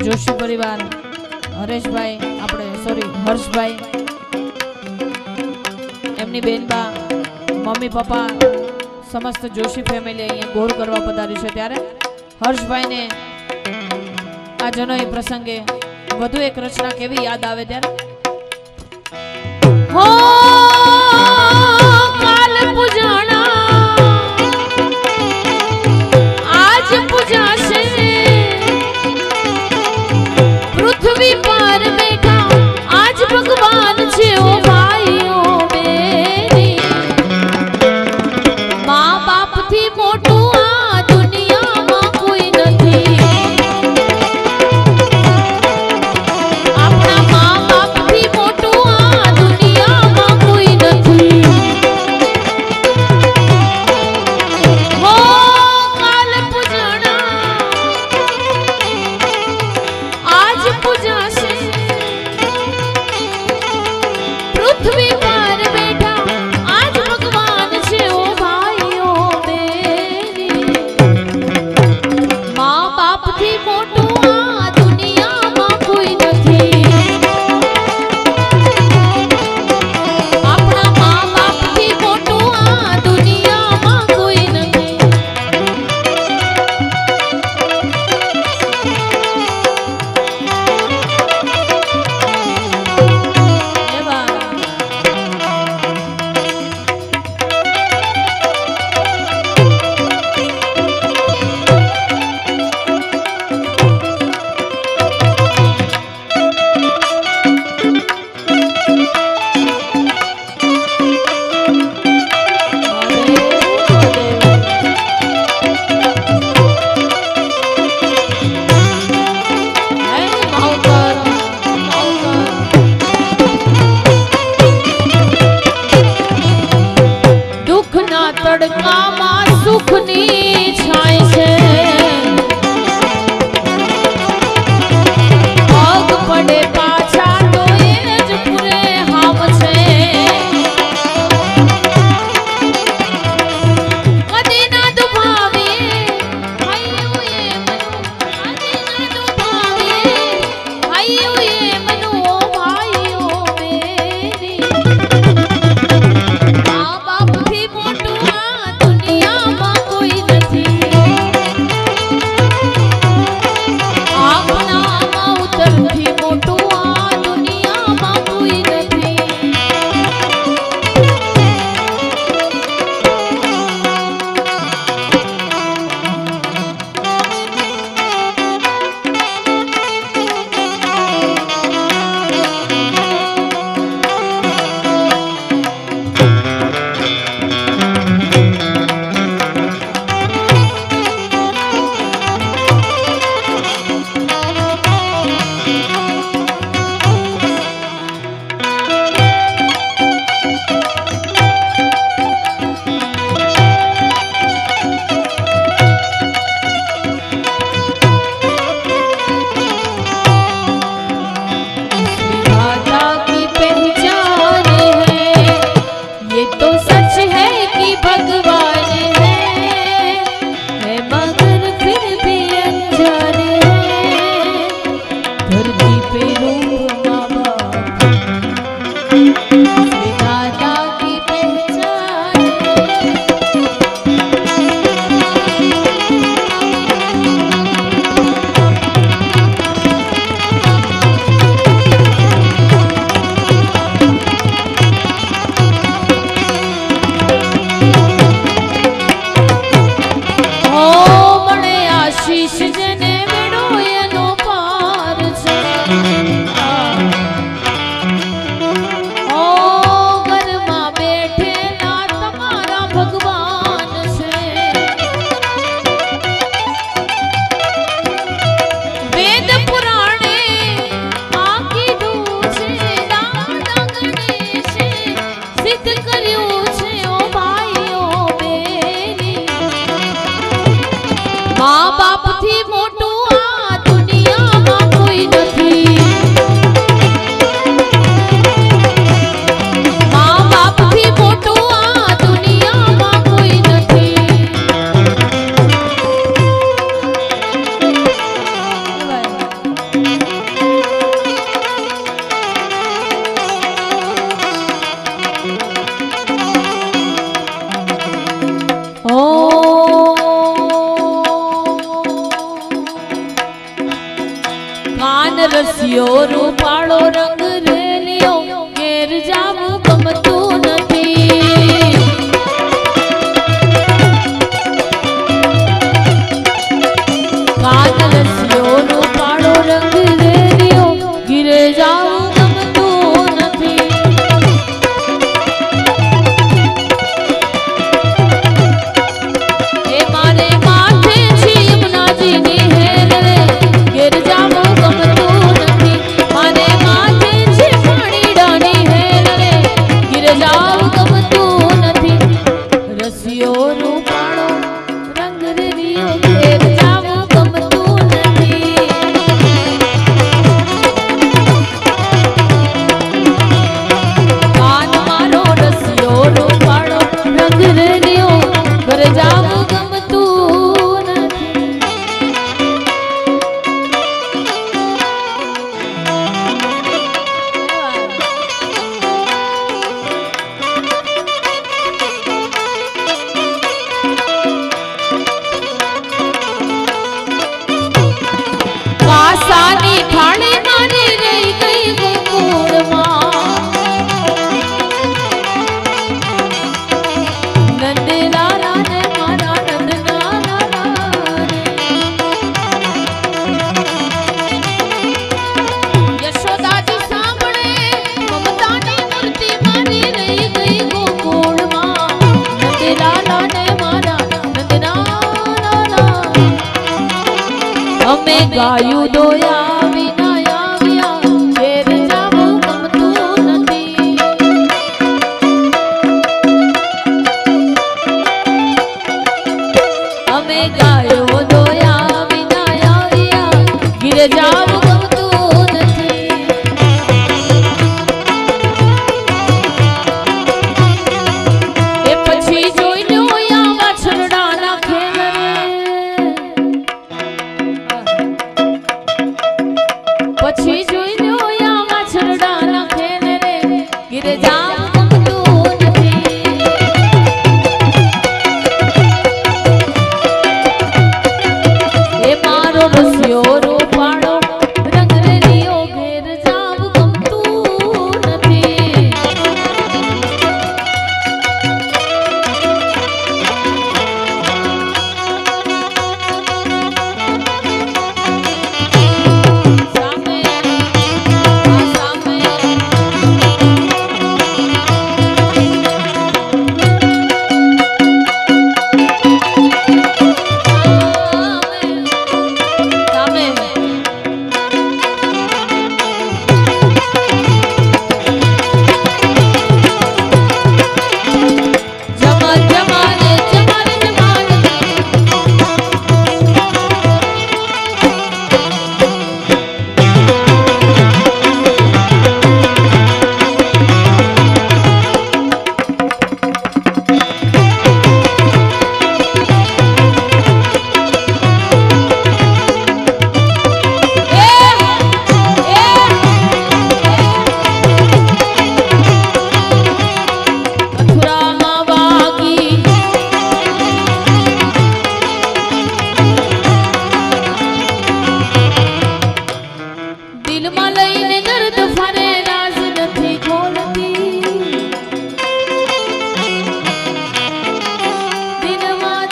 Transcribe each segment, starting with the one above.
જોશી પરિવાર, હરેશભાઈ, આપણે સોરી હર્ષભાઈ, એમની બેનબા, મમ્મી પપ્પા, સમસ્ત જોશી ફેમિલી અહીંયા ગોર કરવા પધાર્યું છે, ત્યારે હર્ષભાઈને આ જનોઈ પ્રસંગે વધુ એક રચના કેવી યાદ આવે ત્યારે હો કાલ પૂજાણા આજ પૂજાશે પૃથ્વી પર બેઠા આજ ભગવાન છે ઓ ભાઈઓ બેની મા બાપ થી મોટું આ દુનિયામાં કોઈ નથી આપણા મા બાપ થી મોટું આ દુનિયામાં કાન રસિયો રૂપાળો રંગ રેલિયો ઘેર જાવું ગમતું નથી. કાન રસિયો રૂપાળો રંગ રેલિયો ઘેર જાવું ગમતું નથી. એ મારે માથે છે યમુનાજીની હેર રે ઘેર જાવું ગમતું નથી. મારે માથે છે પાણીડાની હેર રે ઘેર જાવું ગમતું નથી. રસિયો રૂપાળો રંગ રેલિયો ઘેર જાવું ગમતું નથી. કાન મારો રસિયો રૂપાળો રંગ રેલિયો ઘર જાવું ગમતું નથી. કાસાની થાળી મારી રહી ગઈ ગોકુળમાં. નંદલાલા ને મારા નંદલાલા યશોદાજી સાંભળે મમતાની મૂર્તિ મારી રહી ગઈ ગોકુળમાં. નંદલાલા ને મારા નંદલાલા અમે ગાયું દોયા વિના આવ્યા ઘેર જાવું ગમતું નથી. અમે ગાયો દોયા વિના આવ્યા ઘેર જાવું ગમતું નથી. એ પછી જોઈ લો યા વાછરડાના ખેલ રે. પછી જોઈ લો યા વાછરડાના ખેલ રે ઘેર જાવું ગમતું નથી. એ મારો રસિયો રૂપાળો રંગ રેલિયો ઘેર જાવું ગમતું નથી. સામે આ સામે સામે જમાલ જમાલે જમાલ જમાલ મથુરામાં વાગી દિલમાં લઈને દર્દ ફરે રાજ નથી ખોલતી. દિલમાં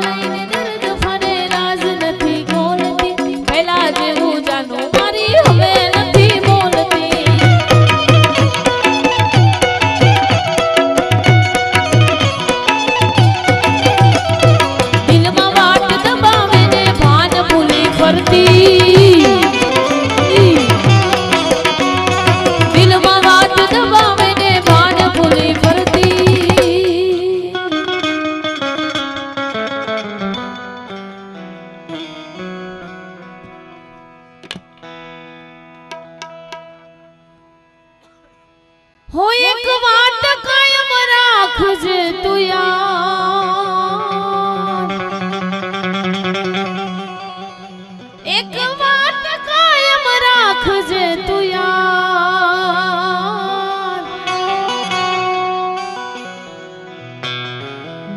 લઈને દર્દ ફરે રાજ નથી ખોલતી. પહેલા જેવું જાનું મારી હવે નથી બોલતી. દિલમાં વાટ દબાવે ને ભાન ભૂલી ફરતી. દિલમાં વાત દબાવે ને ભાન ભૂલી ફરતી. હો એક વાત કાયમ રાખજે તું યાર. એક વાત કાયમ રાખજે તું યાર.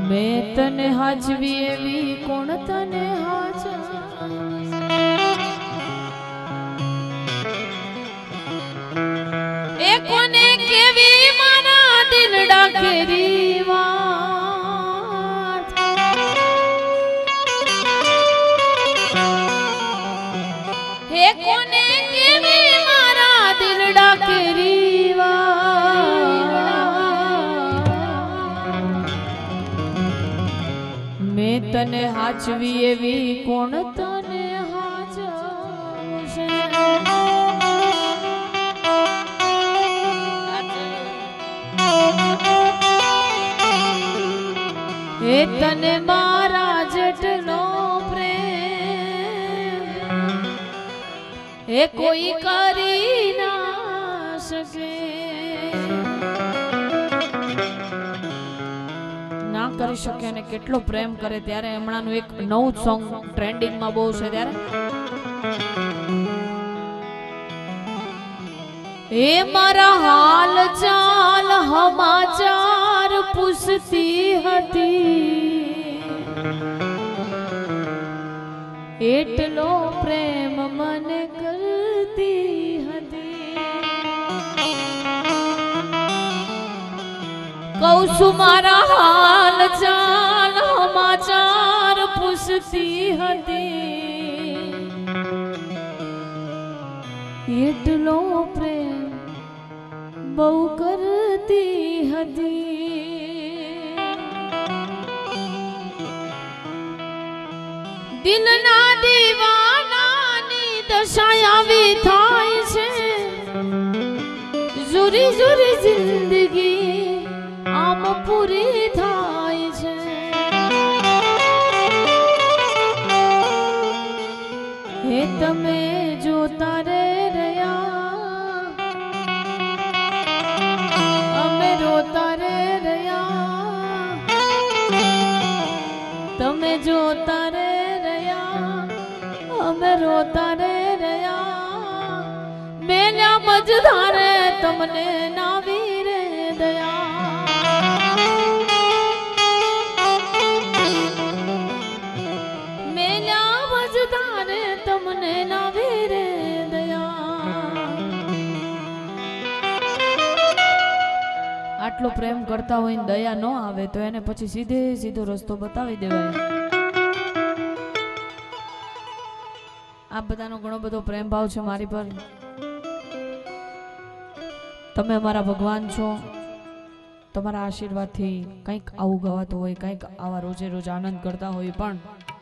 મેં તને હાજવી એવી કોણ તને હાજર. કેરી વાત હે કોને કેવી મારા દિલડા કેરી વાત મેં તને હાચવી એવી કોણ તને હાચવશે એ તને મારા જેટલો પ્રેમ એ કોઈ કરી ના શકે ના કરી શકે અને કેટલો પ્રેમ કરે ત્યારે હમણાંનું એક નવું સોંગ ટ્રેન્ડિંગમાં બહુ છે ત્યારે એ મારા હાલ ચાલ સમાચાર પૂછતી હતી એટલો પ્રેમ મને કરતી હતી કહું છું મારા હાલ ચાલ સમાચાર પૂછતી હતી એટલો પ્રેમ બહુ કરતી હતી દિલના દીવાનાની દશા આવી થાય છે જુરી જુરી જિંદગી આમ પૂરી થાય છે હે તમે જોતા રે રહ્યા અમે રોતા રે રહ્યા તમે જોતા રે રહ્યા અમે રોતા રે રહ્યા મેલ્યા મજધારે તમને નાવી રે દયા મેલ્યા મજધારે તમને નાવી રે દયા આટલો પ્રેમ કરતા હોય ને દયા ન આવે તો એને પછી સીધો રસ્તો બતાવી દેવાય આ બધાનો ઘણો બધો પ્રેમ ભાવ છે મારી પર તમે અમારા ભગવાન છો તમારા આશીર્વાદથી કંઈક આવું ગવાતું હોય કંઈક આવા રોજે રોજ આનંદ કરતા હોય પણ